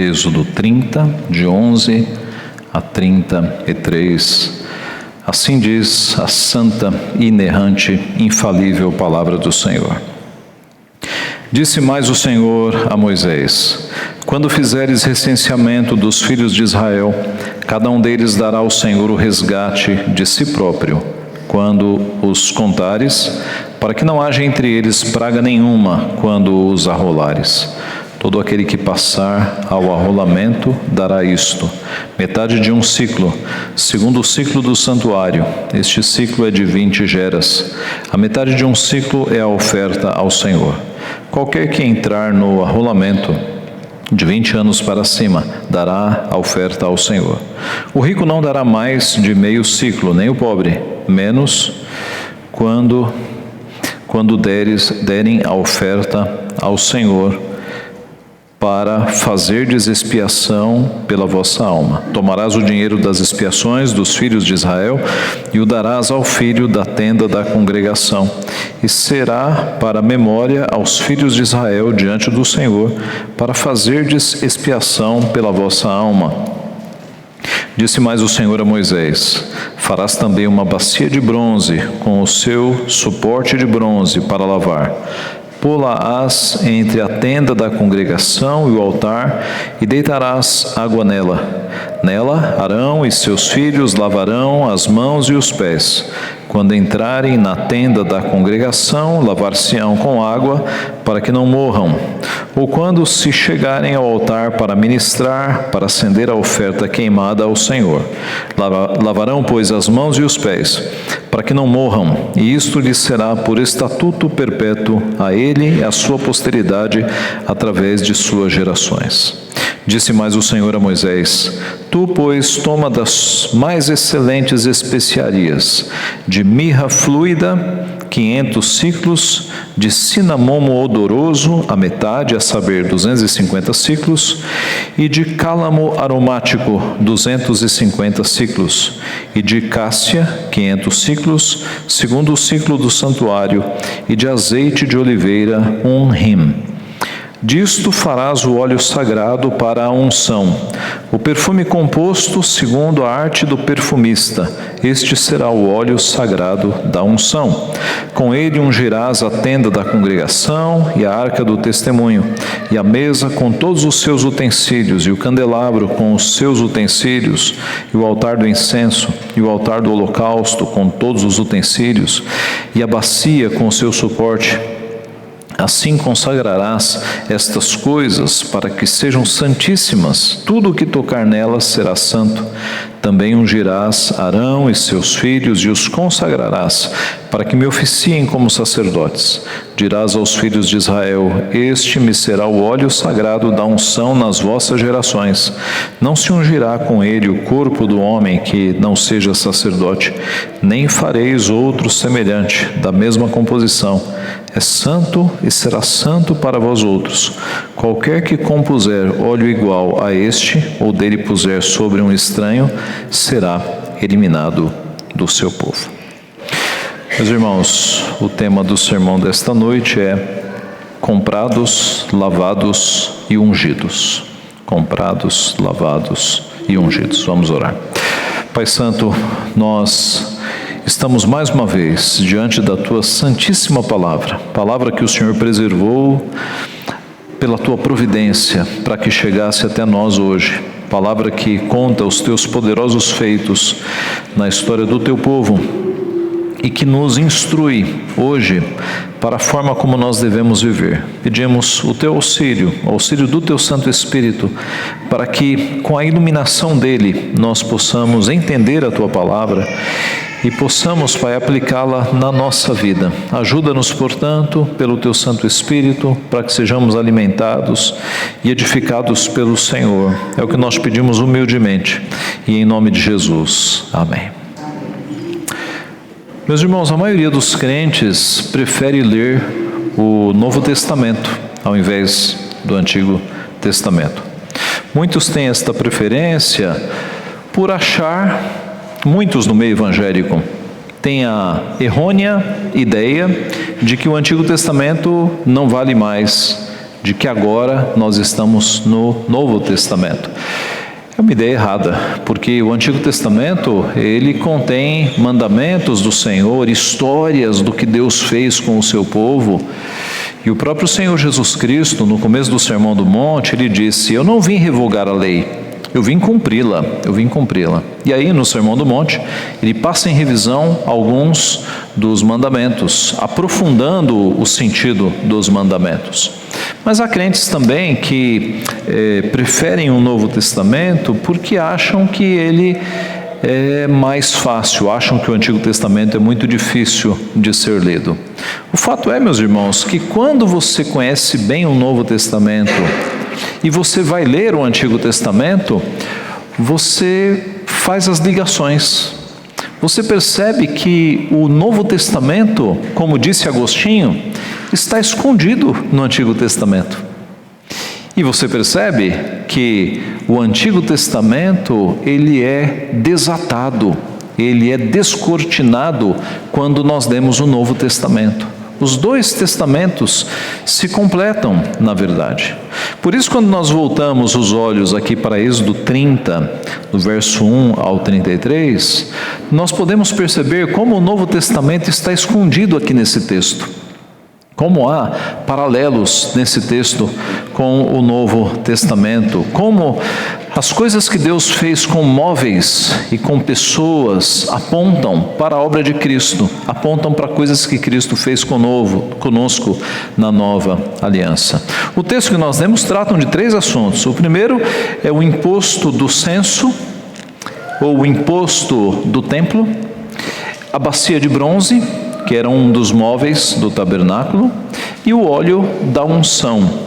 Êxodo 30, de 11 a 33. Assim diz a santa, inerrante, infalível palavra do Senhor. Disse mais o Senhor a Moisés: quando fizeres recenseamento dos filhos de Israel, cada um deles dará ao Senhor o resgate de si próprio, quando os contares, para que não haja entre eles praga nenhuma quando os arrolares. Todo aquele que passar ao arrolamento dará isto: metade de um ciclo, segundo o ciclo do santuário. Este ciclo é de 20 geras. A metade de um ciclo é a oferta ao Senhor. Qualquer que entrar no arrolamento de 20 anos para cima dará a oferta ao Senhor. O rico não dará mais de meio ciclo, nem o pobre, menos quando derem a oferta ao Senhor, para fazerdes expiação pela vossa alma. Tomarás o dinheiro das expiações dos filhos de Israel e o darás ao filho da tenda da congregação, e será para memória aos filhos de Israel diante do Senhor, para fazerdes expiação pela vossa alma. Disse mais o Senhor a Moisés: farás também uma bacia de bronze, com o seu suporte de bronze para lavar. Pô-la-ás entre a tenda da congregação e o altar, e deitarás água nela. Nela, Arão e seus filhos lavarão as mãos e os pés. Quando entrarem na tenda da congregação, lavar-se-ão com água, para que não morram. Ou quando se chegarem ao altar para ministrar, para acender a oferta queimada ao Senhor. Lavarão, pois, as mãos e os pés, para que não morram, e isto lhes será por estatuto perpétuo a ele e à sua posteridade, através de suas gerações. Disse mais o Senhor a Moisés: tu, pois, toma das mais excelentes especiarias, de mirra fluida, 500 ciclos, de cinamomo odoroso, a metade, a saber, 250 ciclos, e de cálamo aromático, 250 ciclos, e de cássia, 500 ciclos, segundo o ciclo do santuário, e de azeite de oliveira, 1 hin. Disto farás o óleo sagrado para a unção, o perfume composto segundo a arte do perfumista. Este será o óleo sagrado da unção. Com ele ungirás a tenda da congregação e a arca do testemunho, e a mesa com todos os seus utensílios, e o candelabro com os seus utensílios, e o altar do incenso, e o altar do holocausto com todos os utensílios, e a bacia com o seu suporte. Assim consagrarás estas coisas para que sejam santíssimas. Tudo o que tocar nelas será santo. Também ungirás Arão e seus filhos e os consagrarás, para que me oficiem como sacerdotes. Dirás aos filhos de Israel: este me será o óleo sagrado da unção nas vossas gerações. Não se ungirá com ele o corpo do homem que não seja sacerdote, nem fareis outro semelhante, da mesma composição. É santo e será santo para vós outros. Qualquer que compuser óleo igual a este, ou dele puser sobre um estranho, será eliminado do seu povo. Meus irmãos, o tema do sermão desta noite é comprados, lavados e ungidos. Comprados, lavados e ungidos. Vamos orar. Pai Santo, nós estamos mais uma vez diante da Tua santíssima palavra, palavra que o Senhor preservou pela Tua providência para que chegasse até nós hoje, palavra que conta os Teus poderosos feitos na história do Teu povo e que nos instrui hoje para a forma como nós devemos viver. Pedimos o Teu auxílio, o auxílio do Teu Santo Espírito, para que com a iluminação dele nós possamos entender a Tua palavra e possamos, Pai, aplicá-la na nossa vida. Ajuda-nos, portanto, pelo Teu Santo Espírito, para que sejamos alimentados e edificados pelo Senhor. É o que nós pedimos humildemente e em nome de Jesus. Amém. Meus irmãos, a maioria dos crentes prefere ler o Novo Testamento ao invés do Antigo Testamento. Muitos têm esta preferência por achar. Muitos no meio evangélico têm a errônea ideia de que o Antigo Testamento não vale mais de que agora nós estamos no Novo Testamento. É uma ideia errada, porque o Antigo Testamento, ele contém mandamentos do Senhor, histórias do que Deus fez com o seu povo. E o próprio Senhor Jesus Cristo, no começo do Sermão do Monte, ele disse: eu não vim revogar a lei, eu vim cumpri-la, E aí no Sermão do Monte, ele passa em revisão alguns dos mandamentos, aprofundando o sentido dos mandamentos. Mas há crentes também que preferem o Novo Testamento porque acham que ele é mais fácil, acham que o Antigo Testamento é muito difícil de ser lido. O fato é, meus irmãos, que quando você conhece bem o Novo Testamento e você vai ler o Antigo Testamento, você faz as ligações. Você percebe que o Novo Testamento, como disse Agostinho, está escondido no Antigo Testamento. E você percebe que o Antigo Testamento, ele é desatado, ele é descortinado quando nós lemos o Novo Testamento. Os dois testamentos se completam, na verdade. Por isso, quando nós voltamos os olhos aqui para Êxodo 30, do verso 1 ao 33, nós podemos perceber como o Novo Testamento está escondido aqui nesse texto. Como há paralelos nesse texto com o Novo Testamento, como as coisas que Deus fez com móveis e com pessoas apontam para a obra de Cristo, apontam para coisas que Cristo fez conosco na nova aliança. O texto que nós lemos trata de 3 assuntos. O primeiro é o imposto do censo, ou o imposto do templo, a bacia de bronze, que era um dos móveis do tabernáculo, e o óleo da unção.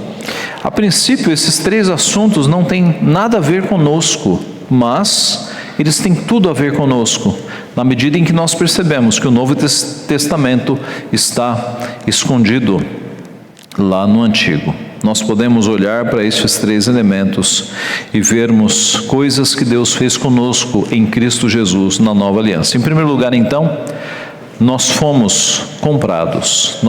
A princípio, esses 3 assuntos não têm nada a ver conosco, mas eles têm tudo a ver conosco, na medida em que nós percebemos que o Novo Testamento está escondido lá no Antigo. Nós podemos olhar para estes 3 elementos e vermos coisas que Deus fez conosco em Cristo Jesus na nova aliança. Em primeiro lugar, então, nós fomos comprados.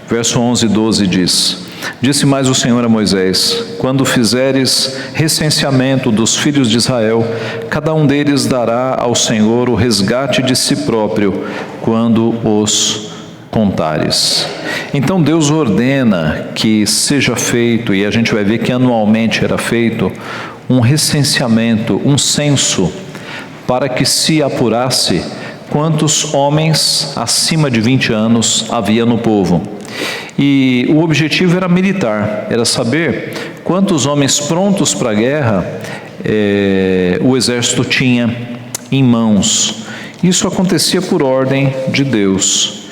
Verso 11 e 12 diz: disse mais o Senhor a Moisés: quando fizeres recenseamento dos filhos de Israel, cada um deles dará ao Senhor o resgate de si próprio, quando os contares. Então Deus ordena que seja feito, e a gente vai ver que anualmente era feito, um recenseamento, um censo, para que se apurasse quantos homens acima de 20 anos havia no povo. E o objetivo era militar, era saber quantos homens prontos para a guerra o exército tinha em mãos. Isso acontecia por ordem de Deus.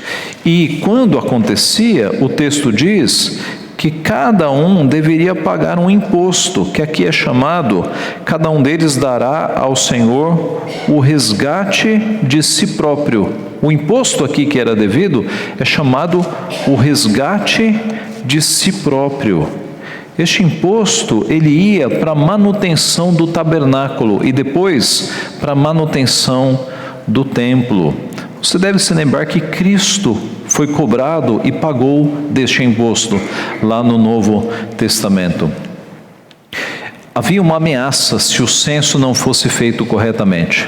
E quando acontecia, o texto diz que cada um deveria pagar um imposto, que aqui é chamado, cada um deles dará ao Senhor o resgate de si próprio. O imposto aqui que era devido é chamado o resgate de si próprio. Este imposto, ele ia para a manutenção do tabernáculo e depois para a manutenção do templo. Você deve se lembrar que Cristo foi cobrado e pagou deste imposto lá no Novo Testamento. Havia uma ameaça se o censo não fosse feito corretamente,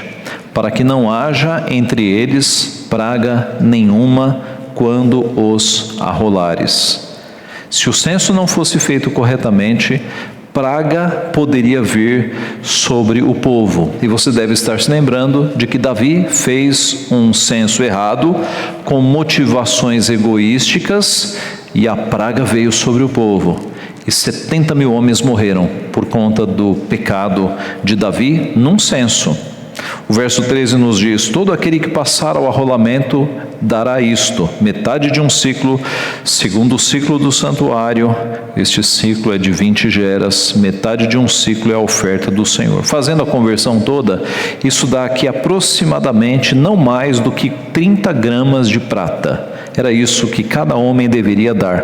para que não haja entre eles praga nenhuma quando os arrolares. Se o censo não fosse feito corretamente, praga poderia vir sobre o povo. E você deve estar se lembrando de que Davi fez um censo errado, com motivações egoísticas, e a praga veio sobre o povo. E 70 mil homens morreram por conta do pecado de Davi num censo. O verso 13 nos diz: todo aquele que passar ao arrolamento dará isto, metade de um ciclo, segundo o ciclo do santuário, este ciclo é de 20 geras, metade de um ciclo é a oferta do Senhor. Fazendo a conversão toda, isso dá aqui aproximadamente não mais do que 30 gramas de prata. Era isso que cada homem deveria dar,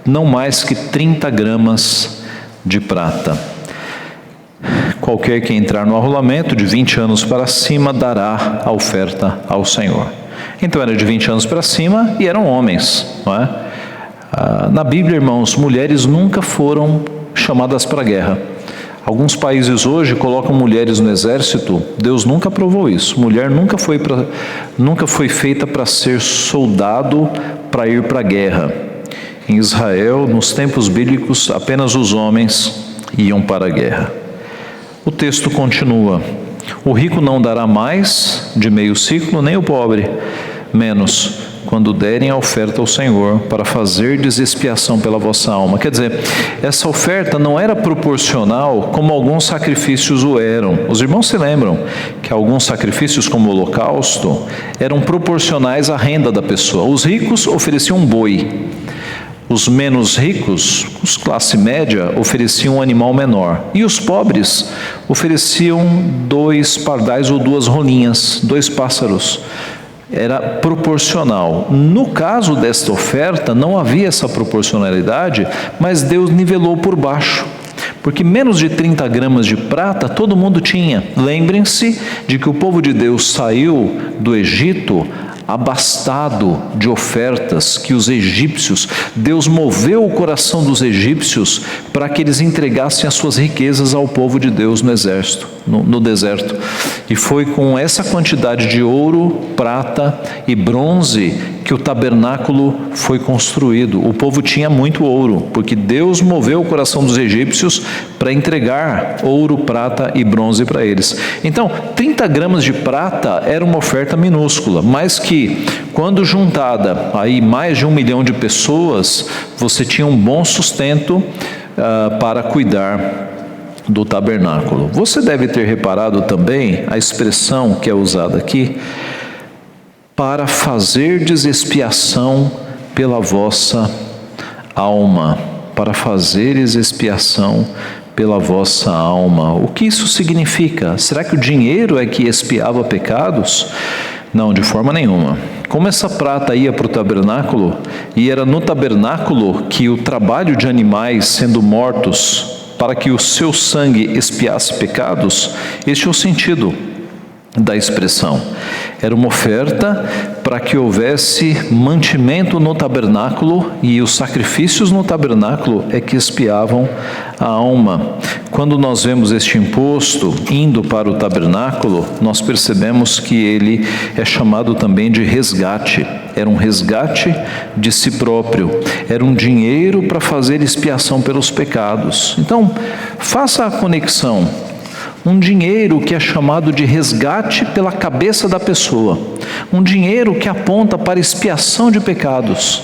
não mais que 30 gramas de prata. Qualquer que entrar no arrolamento de 20 anos para cima dará a oferta ao Senhor. Então era de 20 anos para cima e eram homens, não é? Na Bíblia, irmãos, mulheres nunca foram chamadas para a guerra. Alguns países hoje colocam mulheres no exército. Deus nunca aprovou isso. Mulher nunca foi feita para ser soldado, para ir para a guerra. Em Israel, nos tempos bíblicos, apenas os homens iam para a guerra. O texto continua: o rico não dará mais de meio ciclo, nem o pobre menos, quando derem a oferta ao Senhor, para fazerdes expiação pela vossa alma. Quer dizer, essa oferta não era proporcional como alguns sacrifícios o eram. Os irmãos se lembram que alguns sacrifícios, como o holocausto, eram proporcionais à renda da pessoa. Os ricos ofereciam um boi. Os menos ricos, os classe média, ofereciam um animal menor. E os pobres ofereciam 2 pardais ou 2 rolinhas, 2 pássaros. Era proporcional. No caso desta oferta, não havia essa proporcionalidade, mas Deus nivelou por baixo. Porque menos de 30 gramas de prata todo mundo tinha. Lembrem-se de que o povo de Deus saiu do Egito abastado de ofertas que os egípcios, Deus moveu o coração dos egípcios para que eles entregassem as suas riquezas ao povo de Deus no deserto. E foi com essa quantidade de ouro, prata e bronze que o tabernáculo foi construído. O povo tinha muito ouro, porque Deus moveu o coração dos egípcios para entregar ouro, prata e bronze para eles. Então, 30 gramas de prata era uma oferta minúscula, mas que, quando juntada aí mais de 1 milhão de pessoas, você tinha um bom sustento para cuidar do tabernáculo. Você deve ter reparado também a expressão que é usada aqui: para fazerdes expiação pela vossa alma. Para fazeres expiação pela vossa alma. O que isso significa? Será que o dinheiro é que expiava pecados? Não, de forma nenhuma. Como essa prata ia para o tabernáculo, e era no tabernáculo que o trabalho de animais sendo mortos, para que o seu sangue expiasse pecados, este é o sentido da expressão. Era uma oferta para que houvesse mantimento no tabernáculo, e os sacrifícios no tabernáculo é que expiavam a alma. Quando nós vemos este imposto indo para o tabernáculo, nós percebemos que ele é chamado também de resgate. Era um resgate de si próprio, era um dinheiro para fazer expiação pelos pecados. Então, faça a conexão. Um dinheiro que é chamado de resgate pela cabeça da pessoa. Um dinheiro que aponta para expiação de pecados.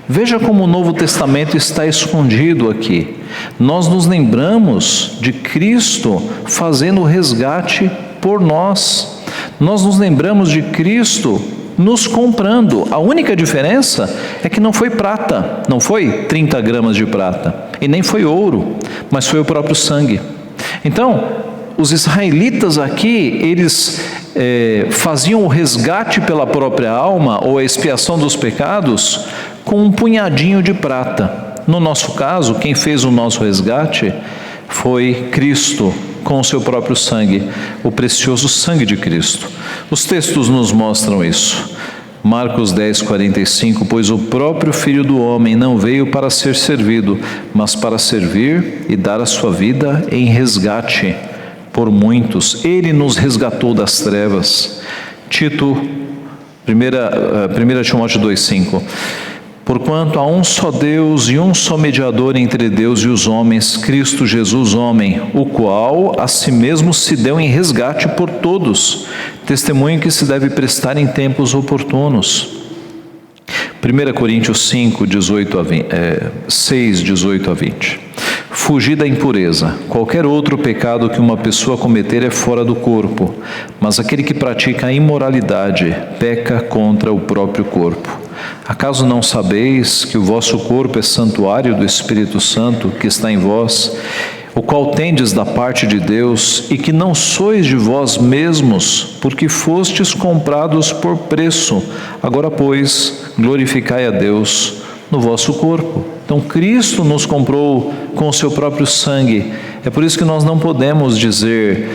Veja como o Novo Testamento está escondido aqui. Nós nos lembramos de Cristo fazendo o resgate por nós. Nós nos lembramos de Cristo nos comprando. A única diferença é que não foi prata, não foi 30 gramas de prata, e nem foi ouro, mas foi o próprio sangue. Então, os israelitas aqui, eles faziam o resgate pela própria alma, ou a expiação dos pecados, com um punhadinho de prata. No nosso caso, quem fez o nosso resgate foi Cristo, com o seu próprio sangue, o precioso sangue de Cristo. Os textos nos mostram isso. Marcos 10, 45, pois o próprio Filho do Homem não veio para ser servido, mas para servir e dar a sua vida em resgate por muitos. Ele nos resgatou das trevas. 1 Timóteo 2,5. Porquanto há um só Deus e um só mediador entre Deus e os homens, Cristo Jesus homem, o qual a si mesmo se deu em resgate por todos, testemunho que se deve prestar em tempos oportunos. 1 Coríntios 5, 6, 18 a 20. Fugir da impureza. Qualquer outro pecado que uma pessoa cometer é fora do corpo, mas aquele que pratica a imoralidade peca contra o próprio corpo. Acaso não sabeis que o vosso corpo é santuário do Espírito Santo que está em vós, o qual tendes da parte de Deus, e que não sois de vós mesmos, porque fostes comprados por preço? Agora, pois, glorificai a Deus no vosso corpo. Então, Cristo nos comprou com o seu próprio sangue. É por isso que nós não podemos dizer,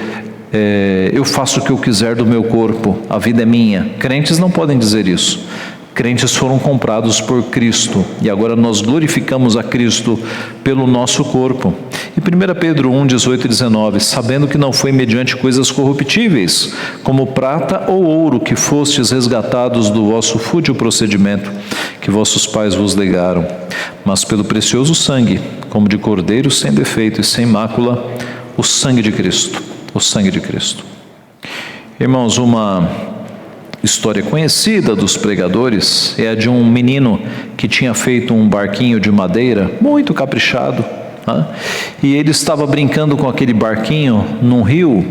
eu faço o que eu quiser do meu corpo, a vida é minha. Crentes não podem dizer isso. Crentes foram comprados por Cristo e agora nós glorificamos a Cristo pelo nosso corpo. E 1 Pedro 1, 18 e 19, sabendo que não foi mediante coisas corruptíveis, como prata ou ouro, que fostes resgatados do vosso fútil procedimento, que vossos pais vos legaram, mas pelo precioso sangue, como de cordeiro sem defeito e sem mácula, o sangue de Cristo, o sangue de Cristo. Irmãos, uma história conhecida dos pregadores é a de um menino que tinha feito um barquinho de madeira muito caprichado, né? E ele estava brincando com aquele barquinho num rio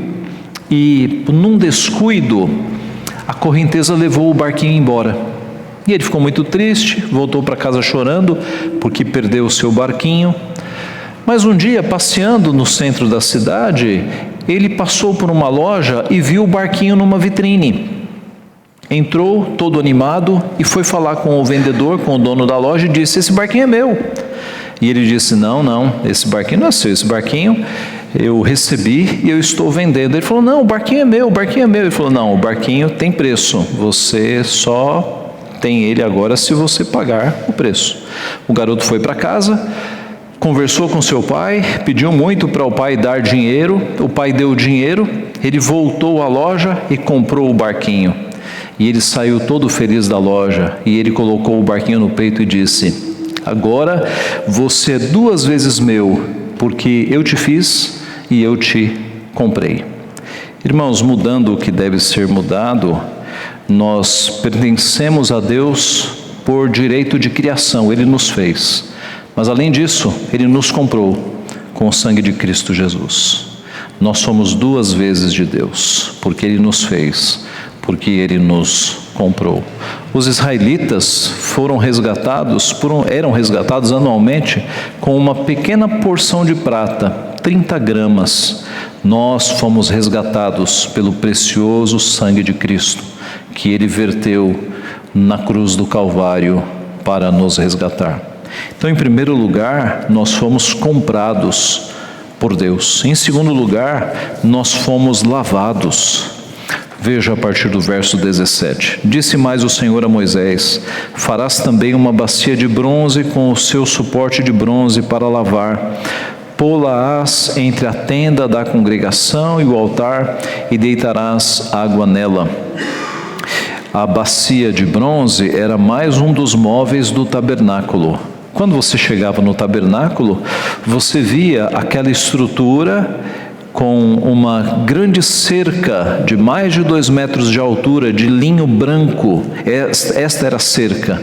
e, num descuido, a correnteza levou o barquinho embora. E ele ficou muito triste, voltou para casa chorando porque perdeu o seu barquinho. Mas um dia, passeando no centro da cidade, ele passou por uma loja e viu o barquinho numa vitrine. Entrou todo animado e foi falar com o vendedor, com o dono da loja, e disse: esse barquinho é meu. E ele disse: não, esse barquinho não é seu, esse barquinho eu recebi e eu estou vendendo. Ele falou: não, o barquinho é meu, o barquinho é meu. Ele falou: não, o barquinho tem preço, você só tem ele agora se você pagar o preço. O garoto foi para casa, conversou com seu pai, pediu muito para o pai dar dinheiro, o pai deu o dinheiro, ele voltou à loja e comprou o barquinho. E ele saiu todo feliz da loja, e ele colocou o barquinho no peito e disse: agora você é 2 vezes meu, porque eu te fiz e eu te comprei. Irmãos, mudando o que deve ser mudado, nós pertencemos a Deus por direito de criação, Ele nos fez. Mas além disso, Ele nos comprou com o sangue de Cristo Jesus. Nós somos 2 vezes de Deus, porque Ele nos fez, porque Ele nos comprou. Os israelitas eram resgatados anualmente com uma pequena porção de prata, 30 gramas. Nós fomos resgatados pelo precioso sangue de Cristo, que Ele verteu na cruz do Calvário para nos resgatar. Então, em primeiro lugar, nós fomos comprados por Deus. Em segundo lugar, nós fomos lavados. Veja a partir do verso 17. Disse mais o Senhor a Moisés: farás também uma bacia de bronze com o seu suporte de bronze para lavar. Pô-la-ás entre a tenda da congregação e o altar, e deitarás água nela. A bacia de bronze era mais um dos móveis do tabernáculo. Quando você chegava no tabernáculo, você via aquela estrutura com uma grande cerca de mais de 2 metros de altura, de linho branco. Esta era a cerca.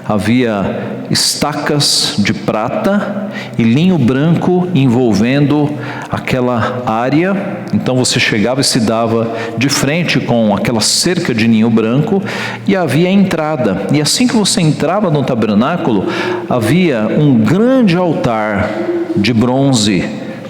Havia estacas de prata e linho branco envolvendo aquela área. Então você chegava e se dava de frente com aquela cerca de linho branco, e havia a entrada. E assim que você entrava no tabernáculo, havia um grande altar de bronze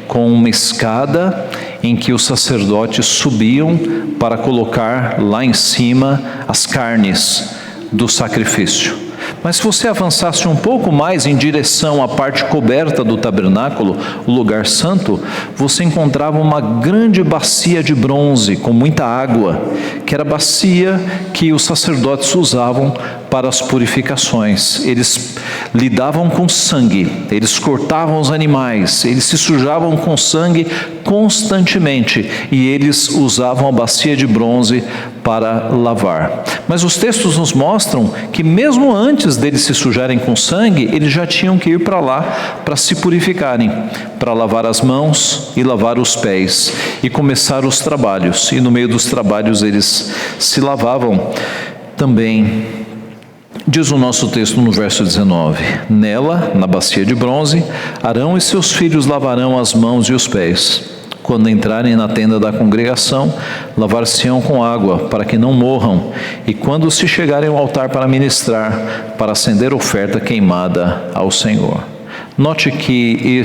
com uma escada em que os sacerdotes subiam para colocar lá em cima as carnes do sacrifício. Mas se você avançasse um pouco mais em direção à parte coberta do tabernáculo, o lugar santo, você encontrava uma grande bacia de bronze com muita água, que era a bacia que os sacerdotes usavam para as purificações. Eles lidavam com sangue, eles cortavam os animais, eles se sujavam com sangue constantemente, e eles usavam a bacia de bronze para lavar. Mas os textos nos mostram que mesmo antes deles se sujarem com sangue, eles já tinham que ir para lá para se purificarem, para lavar as mãos e lavar os pés e começar os trabalhos. E no meio dos trabalhos eles se lavavam também. Diz o nosso texto no verso 19: nela, na bacia de bronze, Arão e seus filhos lavarão as mãos e os pés. Quando entrarem na tenda da congregação, lavar-se-ão com água, para que não morram, e quando se chegarem ao altar para ministrar, para acender oferta queimada ao Senhor. Note que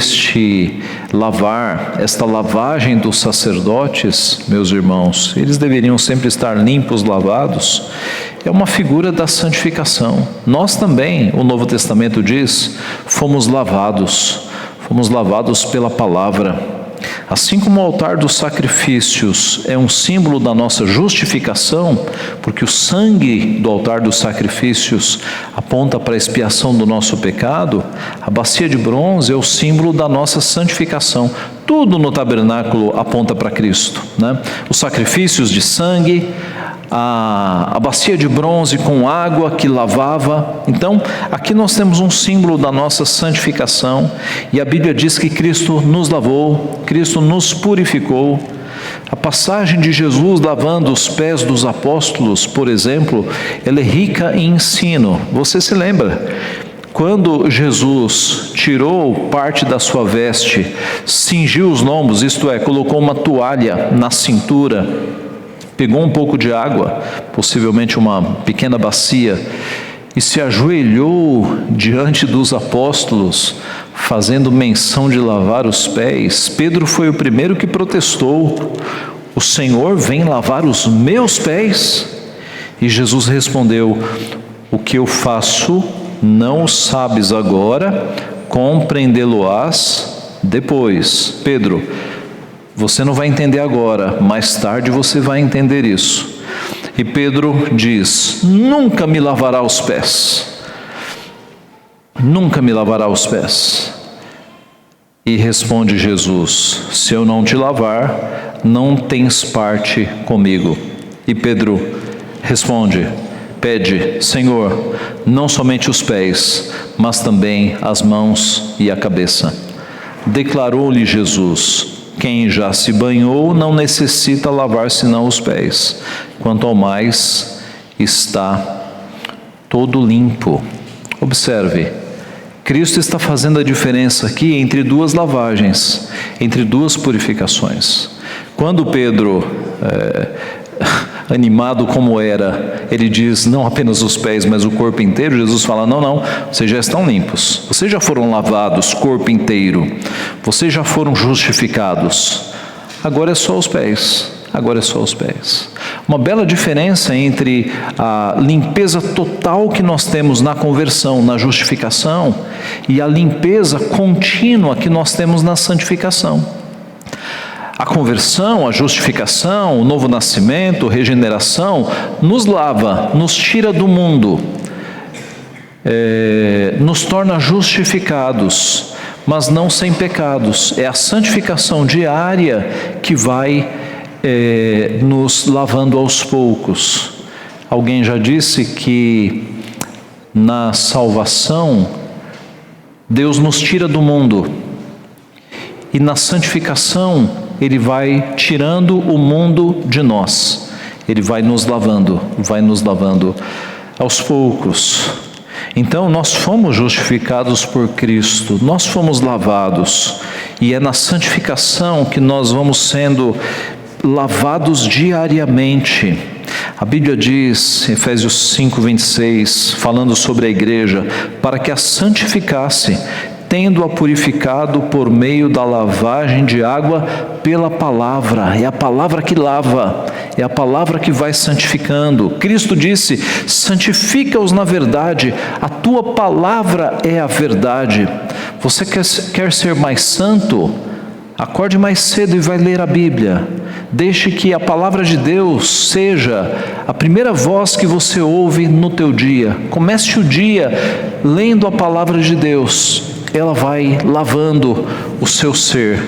esta lavagem dos sacerdotes, meus irmãos, eles deveriam sempre estar limpos, lavados, é uma figura da santificação. Nós também, o Novo Testamento diz, fomos lavados pela palavra. Assim como o altar dos sacrifícios é um símbolo da nossa justificação, porque o sangue do altar dos sacrifícios aponta para a expiação do nosso pecado, a bacia de bronze é o símbolo da nossa santificação. Tudo no tabernáculo aponta para Cristo, né? Os sacrifícios de sangue, a bacia de bronze com água que lavava. Então, aqui nós temos um símbolo da nossa santificação, e a Bíblia diz que Cristo nos lavou, Cristo nos purificou. A passagem de Jesus lavando os pés dos apóstolos, por exemplo, ela é rica em ensino. Você se lembra? Quando Jesus tirou parte da sua veste, cingiu os lombos, isto é, colocou uma toalha na cintura, pegou um pouco de água, possivelmente uma pequena bacia, e se ajoelhou diante dos apóstolos, fazendo menção de lavar os pés. Pedro foi o primeiro que protestou: o Senhor vem lavar os meus pés? E Jesus respondeu: o que eu faço não o sabes agora, compreendê-lo-ás depois. Pedro, você não vai entender agora, mais tarde você vai entender isso. E Pedro diz: nunca me lavará os pés. Nunca me lavará os pés. E responde Jesus: se eu não te lavar, não tens parte comigo. E Pedro responde, pede: Senhor, não somente os pés, mas também as mãos e a cabeça. Declarou-lhe Jesus: quem já se banhou não necessita lavar senão os pés, quanto ao mais está todo limpo. Observe, Cristo está fazendo a diferença aqui entre duas lavagens, entre duas purificações. Quando Pedro, animado como era, ele diz não apenas os pés, mas o corpo inteiro, Jesus fala: não, vocês já estão limpos, vocês já foram lavados, corpo inteiro, vocês já foram justificados, agora é só os pés, agora é só os pés. Uma bela diferença entre a limpeza total que nós temos na conversão, na justificação, e a limpeza contínua que nós temos na santificação. A conversão, a justificação, o novo nascimento, regeneração, nos lava, nos tira do mundo, nos torna justificados, mas não sem pecados. É a santificação diária que vai nos lavando aos poucos. Alguém já disse que na salvação, Deus nos tira do mundo, e na santificação, Ele vai tirando o mundo de nós. Ele vai nos lavando aos poucos. Então nós fomos justificados por Cristo, nós fomos lavados, e é na santificação que nós vamos sendo lavados diariamente. A Bíblia diz, Efésios 5:26, falando sobre a igreja, para que a santificasse, tendo-a purificado por meio da lavagem de água pela palavra. É a palavra que lava, é a palavra que vai santificando. Cristo disse: santifica-os na verdade, a tua palavra é a verdade. Você quer ser mais santo? Acorde mais cedo e vai ler a Bíblia. Deixe que a palavra de Deus seja a primeira voz que você ouve no teu dia. Comece o dia lendo a palavra de Deus. Ela vai lavando o seu ser.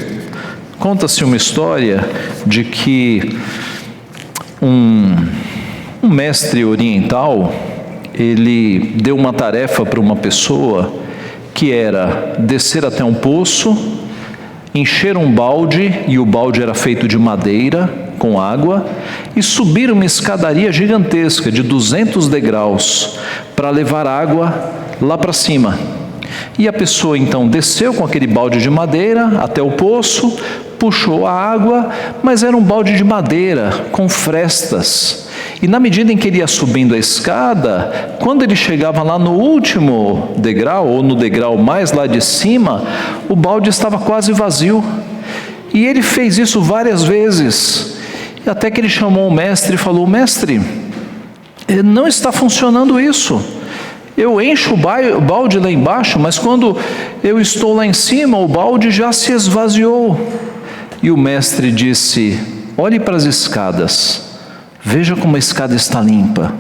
Conta-se uma história de que um mestre oriental, ele deu uma tarefa para uma pessoa, que era descer até um poço, encher um balde, e o balde era feito de madeira com água, e subir uma escadaria gigantesca de 200 degraus para levar água lá para cima. E a pessoa então desceu com aquele balde de madeira até o poço, puxou a água, mas era um balde de madeira com frestas. E na medida em que ele ia subindo a escada, quando ele chegava lá no último degrau, ou no degrau mais lá de cima, o balde estava quase vazio. E ele fez isso várias vezes, e até que ele chamou o mestre e falou: mestre, não está funcionando isso. Eu encho o balde lá embaixo, mas quando eu estou lá em cima, o balde já se esvaziou. E o mestre disse: olhe para as escadas, veja como a escada está limpa,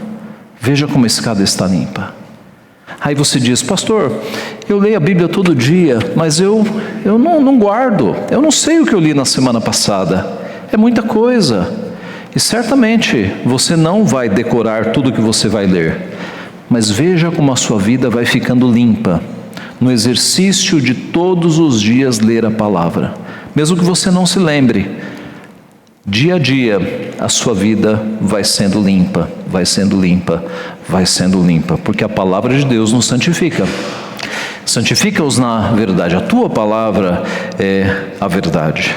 veja como a escada está limpa. Aí você diz: pastor, eu leio a Bíblia todo dia, mas eu não guardo, eu não sei o que eu li na semana passada, é muita coisa. E certamente você não vai decorar tudo que você vai ler, mas veja como a sua vida vai ficando limpa, no exercício de todos os dias ler a palavra. Mesmo que você não se lembre, dia a dia a sua vida vai sendo limpa, vai sendo limpa, vai sendo limpa, porque a palavra de Deus nos santifica. Santifica-os na verdade, a tua palavra é a verdade.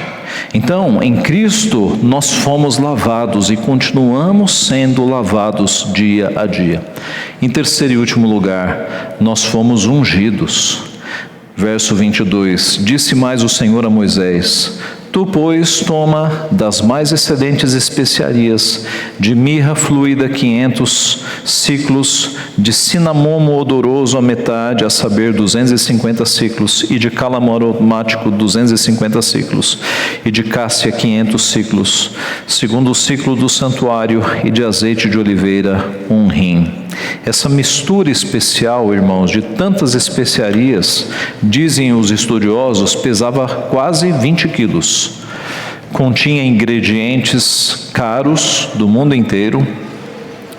Então, em Cristo, nós fomos lavados e continuamos sendo lavados dia a dia. Em terceiro e último lugar, nós fomos ungidos. Verso 22, disse mais o Senhor a Moisés: tu, pois, toma das mais excelentes especiarias, de mirra fluida 500 siclos, de cinamomo odoroso a metade, a saber 250 siclos, e de cálamo aromático 250 siclos, e de cássia 500 siclos, segundo o ciclo do santuário, e de azeite de oliveira 1 rim. Essa mistura especial, irmãos, de tantas especiarias, dizem os estudiosos, pesava quase 20 quilos. Continha ingredientes caros do mundo inteiro,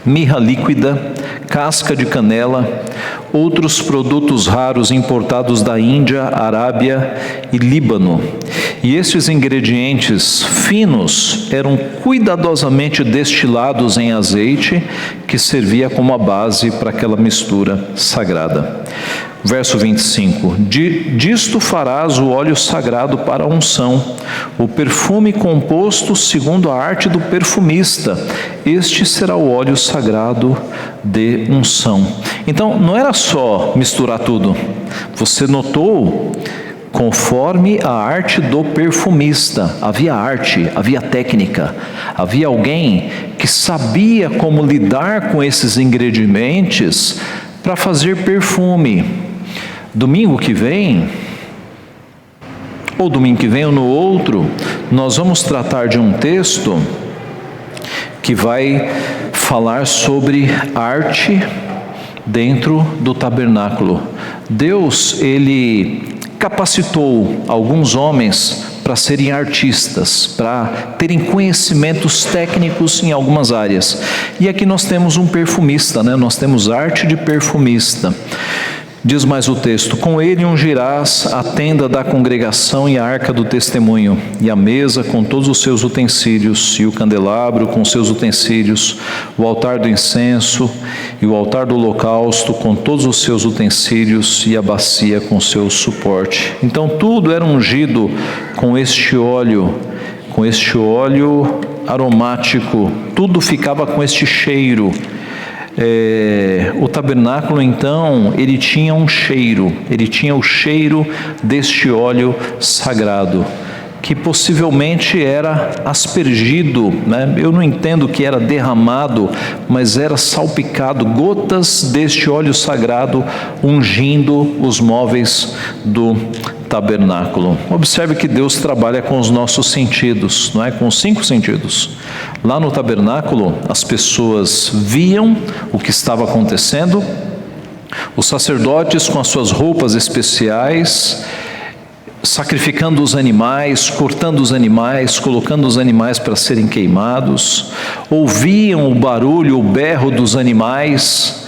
mirra líquida, casca de canela, outros produtos raros importados da Índia, Arábia e Líbano. E esses ingredientes finos eram cuidadosamente destilados em azeite, que servia como a base para aquela mistura sagrada. Verso 25, disto farás o óleo sagrado para a unção, o perfume composto segundo a arte do perfumista, este será o óleo sagrado de unção. Então, não era só misturar tudo, você notou, conforme a arte do perfumista, havia arte, havia técnica, havia alguém que sabia como lidar com esses ingredientes para fazer perfume. Domingo que vem, ou domingo que vem ou no outro, nós vamos tratar de um texto que vai falar sobre arte dentro do tabernáculo. Deus, Ele capacitou alguns homens para serem artistas, para terem conhecimentos técnicos em algumas áreas. E aqui nós temos um perfumista, né? Nós temos arte de perfumista. Diz mais o texto: com ele ungirás a tenda da congregação e a arca do testemunho, e a mesa com todos os seus utensílios, e o candelabro com seus utensílios, o altar do incenso, e o altar do holocausto com todos os seus utensílios, e a bacia com seu suporte. Então tudo era ungido com este óleo aromático, tudo ficava com este cheiro. O tabernáculo então, ele tinha um cheiro, ele tinha o cheiro deste óleo sagrado, que possivelmente era aspergido, né? Eu não entendo que era derramado, mas era salpicado, gotas deste óleo sagrado ungindo os móveis do tabernáculo. Observe que Deus trabalha com os nossos sentidos, não é? Com os 5 sentidos. Lá no tabernáculo, as pessoas viam o que estava acontecendo, os sacerdotes com as suas roupas especiais, sacrificando os animais, cortando os animais, colocando os animais para serem queimados, ouviam o barulho, o berro dos animais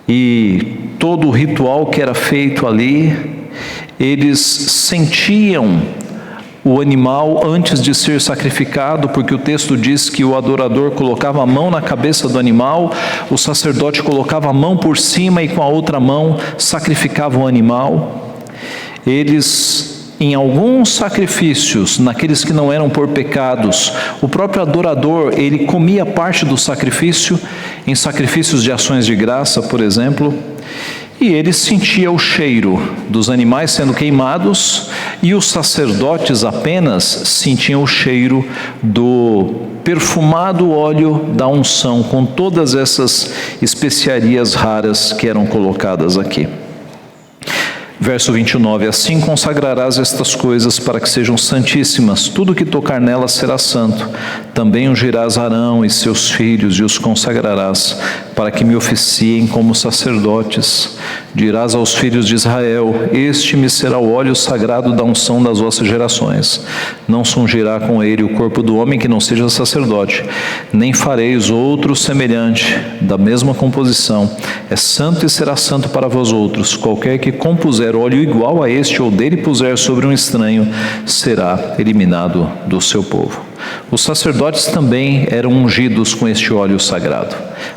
e todo o ritual que era feito ali. Eles sentiam o animal antes de ser sacrificado, porque o texto diz que o adorador colocava a mão na cabeça do animal, o sacerdote colocava a mão por cima e com a outra mão sacrificava o animal. Eles, em alguns sacrifícios, naqueles que não eram por pecados, o próprio adorador, ele comia parte do sacrifício, em sacrifícios de ações de graça, por exemplo, e ele sentia o cheiro dos animais sendo queimados, e os sacerdotes apenas sentiam o cheiro do perfumado óleo da unção, com todas essas especiarias raras que eram colocadas aqui. Verso 29, assim consagrarás estas coisas para que sejam santíssimas, tudo que tocar nelas será santo. Também ungirás Arão e seus filhos e os consagrarás, para que me oficiem como sacerdotes. Dirás aos filhos de Israel, este me será o óleo sagrado da unção das vossas gerações. Não se ungirá com ele o corpo do homem que não seja sacerdote, nem fareis outro semelhante, da mesma composição. É santo e será santo para vós outros. Qualquer que compuser óleo igual a este ou dele puser sobre um estranho, será eliminado do seu povo. Os sacerdotes também eram ungidos com este óleo sagrado.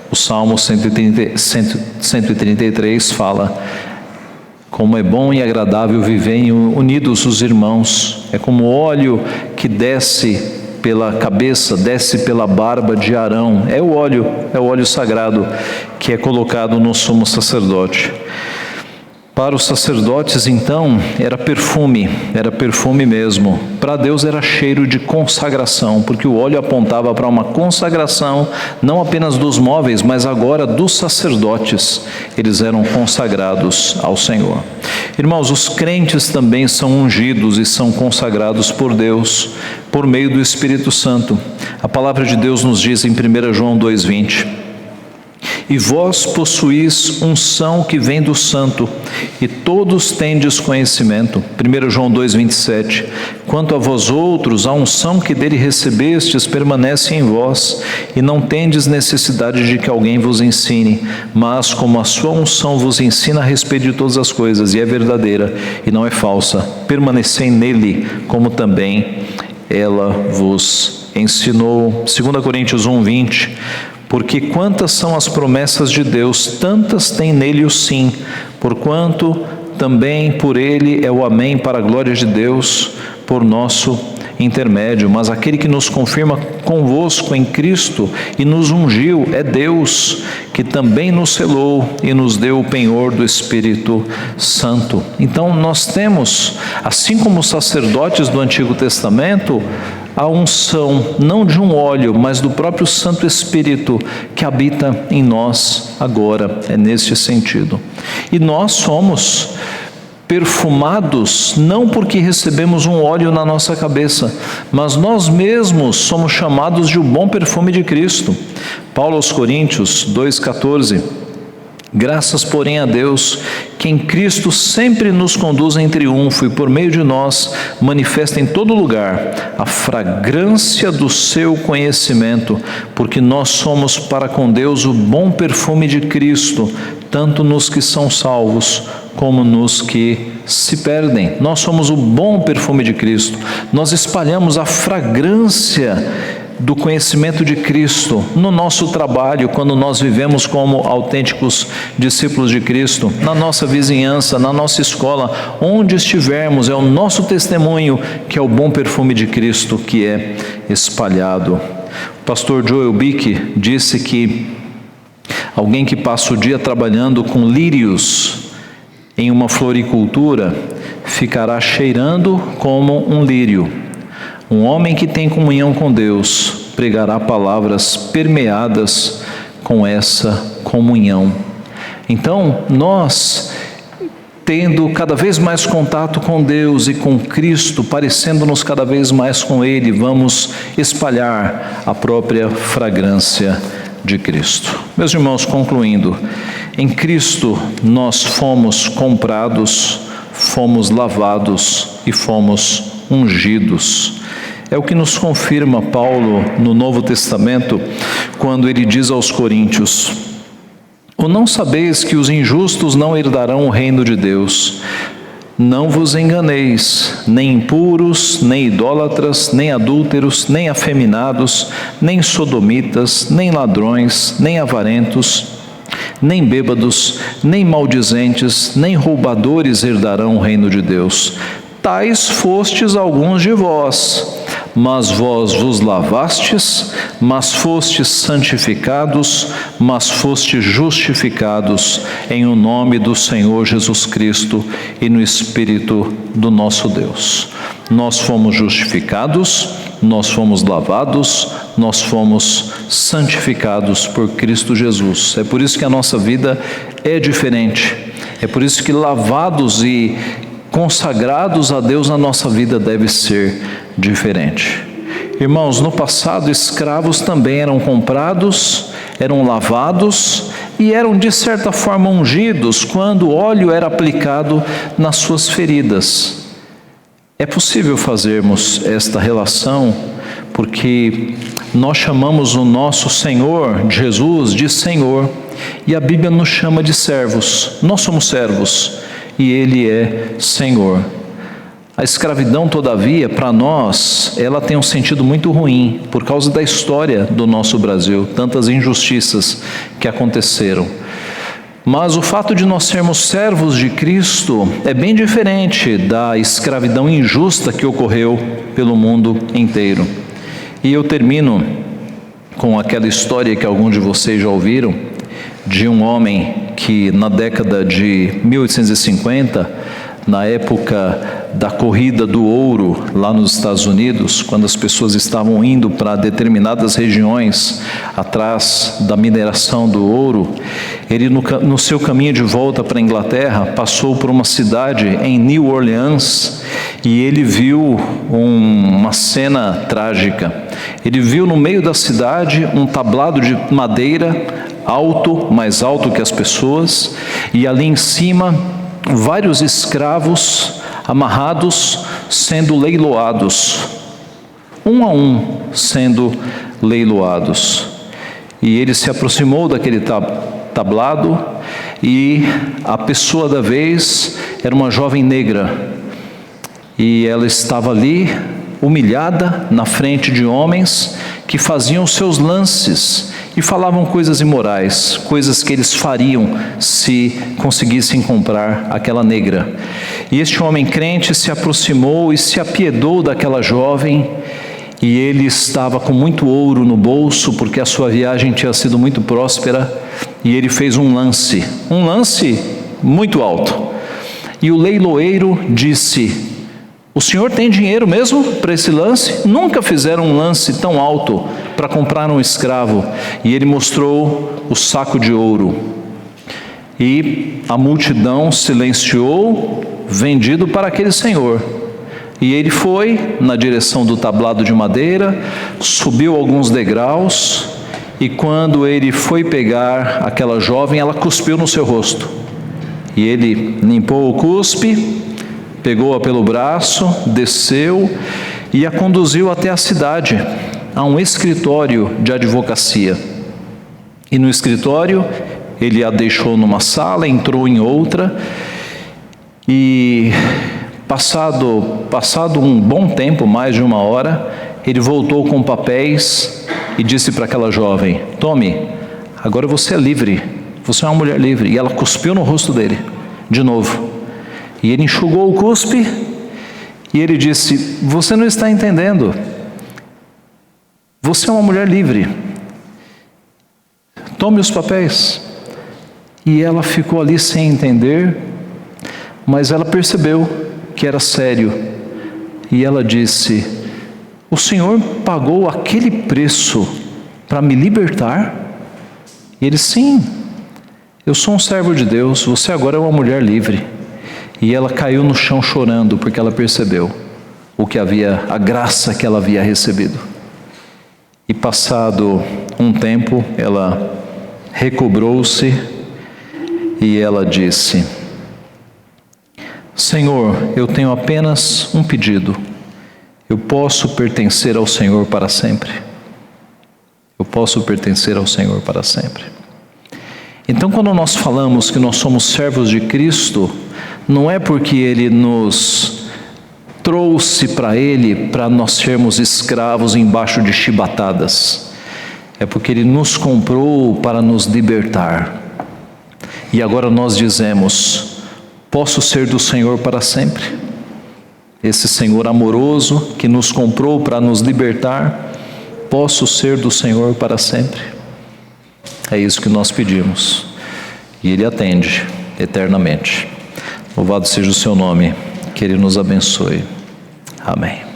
O Salmo 133 fala: como é bom e agradável viverem unidos os irmãos. É como óleo que desce pela cabeça, desce pela barba de Arão. É o óleo sagrado que é colocado no sumo sacerdote. Para os sacerdotes, então, era perfume mesmo. Para Deus era cheiro de consagração, porque o óleo apontava para uma consagração, não apenas dos móveis, mas agora dos sacerdotes. Eles eram consagrados ao Senhor. Irmãos, os crentes também são ungidos e são consagrados por Deus, por meio do Espírito Santo. A palavra de Deus nos diz em 1 João 2,20: e vós possuís unção que vem do Santo, e todos tendes conhecimento. 1 João 2,27, quanto a vós outros, a unção que dele recebestes permanece em vós, e não tendes necessidade de que alguém vos ensine, mas como a sua unção vos ensina a respeito de todas as coisas, e é verdadeira, e não é falsa, permanecei nele, como também ela vos ensinou. 2 Coríntios 1,20, porque quantas são as promessas de Deus, tantas tem nele o sim, porquanto também por ele é o amém para a glória de Deus, por nosso intermédio. Mas aquele que nos confirma convosco em Cristo e nos ungiu é Deus, que também nos selou e nos deu o penhor do Espírito Santo. Então nós temos, assim como os sacerdotes do Antigo Testamento, a unção, não de um óleo, mas do próprio Santo Espírito que habita em nós agora. É nesse sentido. E nós somos perfumados não porque recebemos um óleo na nossa cabeça, mas nós mesmos somos chamados de o bom perfume de Cristo. Paulo aos Coríntios 2,14: graças, porém, a Deus, que em Cristo sempre nos conduz em triunfo e por meio de nós manifesta em todo lugar a fragrância do seu conhecimento, porque nós somos para com Deus o bom perfume de Cristo, tanto nos que são salvos como nos que se perdem. Nós somos o bom perfume de Cristo. Nós espalhamos a fragrância do conhecimento de Cristo no nosso trabalho, quando nós vivemos como autênticos discípulos de Cristo, na nossa vizinhança, na nossa escola, onde estivermos, é o nosso testemunho que é o bom perfume de Cristo que é espalhado. O pastor Joel Bick disse que alguém que passa o dia trabalhando com lírios em uma floricultura ficará cheirando como um lírio. Um homem que tem comunhão com Deus pregará palavras permeadas com essa comunhão. Então, nós, tendo cada vez mais contato com Deus e com Cristo, parecendo-nos cada vez mais com Ele, vamos espalhar a própria fragrância de Cristo. Meus irmãos, concluindo, em Cristo nós fomos comprados, fomos lavados e fomos ungidos. É o que nos confirma Paulo no Novo Testamento, quando ele diz aos Coríntios: ou não sabeis que os injustos não herdarão o reino de Deus? Não vos enganeis, nem impuros, nem idólatras, nem adúlteros, nem afeminados, nem sodomitas, nem ladrões, nem avarentos, nem bêbados, nem maldizentes, nem roubadores herdarão o reino de Deus. Tais fostes alguns de vós, mas vós vos lavastes, mas fostes santificados, mas fostes justificados em o nome do Senhor Jesus Cristo e no Espírito do nosso Deus. Nós fomos justificados, nós fomos lavados, nós fomos santificados por Cristo Jesus. É por isso que a nossa vida é diferente. É por isso que lavados e consagrados a Deus na nossa vida deve ser diferente. Irmãos, no passado, escravos também eram comprados, eram lavados e eram de certa forma ungidos quando o óleo era aplicado nas suas feridas. É possível fazermos esta relação porque nós chamamos o nosso Senhor, Jesus, de Senhor, e a Bíblia nos chama de servos. Nós somos servos e Ele é Senhor. A escravidão, todavia, para nós, ela tem um sentido muito ruim, por causa da história do nosso Brasil, tantas injustiças que aconteceram. Mas o fato de nós sermos servos de Cristo é bem diferente da escravidão injusta que ocorreu pelo mundo inteiro. E eu termino com aquela história que alguns de vocês já ouviram, de um homem que na década de 1850, na época da corrida do ouro lá nos Estados Unidos, quando as pessoas estavam indo para determinadas regiões atrás da mineração do ouro, ele no seu caminho de volta para a Inglaterra passou por uma cidade em New Orleans e ele viu uma cena trágica. Ele viu no meio da cidade um tablado de madeira alto, mais alto que as pessoas, e ali em cima vários escravos amarrados sendo leiloados, um a um sendo leiloados. E ele se aproximou daquele tablado e a pessoa da vez era uma jovem negra e ela estava ali humilhada na frente de homens que faziam seus lances e falavam coisas imorais, coisas que eles fariam se conseguissem comprar aquela negra. E este homem crente se aproximou e se apiedou daquela jovem, e ele estava com muito ouro no bolso, porque a sua viagem tinha sido muito próspera, e ele fez um lance muito alto. E o leiloeiro disse: o senhor tem dinheiro mesmo para esse lance? Nunca fizeram um lance tão alto para comprar um escravo. E ele mostrou o saco de ouro. E a multidão silenciou, vendido para aquele senhor. E ele foi na direção do tablado de madeira, subiu alguns degraus, e quando ele foi pegar aquela jovem, ela cuspiu no seu rosto. E ele limpou o cuspe, pegou-a pelo braço, desceu e a conduziu até a cidade, a um escritório de advocacia. E no escritório, ele a deixou numa sala, entrou em outra, e passado um bom tempo, mais de 1 hora, ele voltou com papéis e disse para aquela jovem: tome, agora você é livre, você é uma mulher livre. E ela cuspiu no rosto dele, de novo. E ele enxugou o cuspe e ele disse: você não está entendendo, você é uma mulher livre, tome os papéis. E ela ficou ali sem entender, mas ela percebeu que era sério, e ela disse: o senhor pagou aquele preço para me libertar? E ele: sim, eu sou um servo de Deus, você agora é uma mulher livre. E ela caiu no chão chorando, porque ela percebeu a graça que ela havia recebido. E passado um tempo, ela recobrou-se e ela disse: Senhor, eu tenho apenas um pedido. Eu posso pertencer ao Senhor para sempre. Eu posso pertencer ao Senhor para sempre. Então, quando nós falamos que nós somos servos de Cristo, não é porque Ele nos trouxe para Ele para nós sermos escravos embaixo de chibatadas. É porque Ele nos comprou para nos libertar. E agora nós dizemos: posso ser do Senhor para sempre. Esse Senhor amoroso que nos comprou para nos libertar, posso ser do Senhor para sempre. É isso que nós pedimos. E Ele atende eternamente. Louvado seja o seu nome, que Ele nos abençoe. Amém.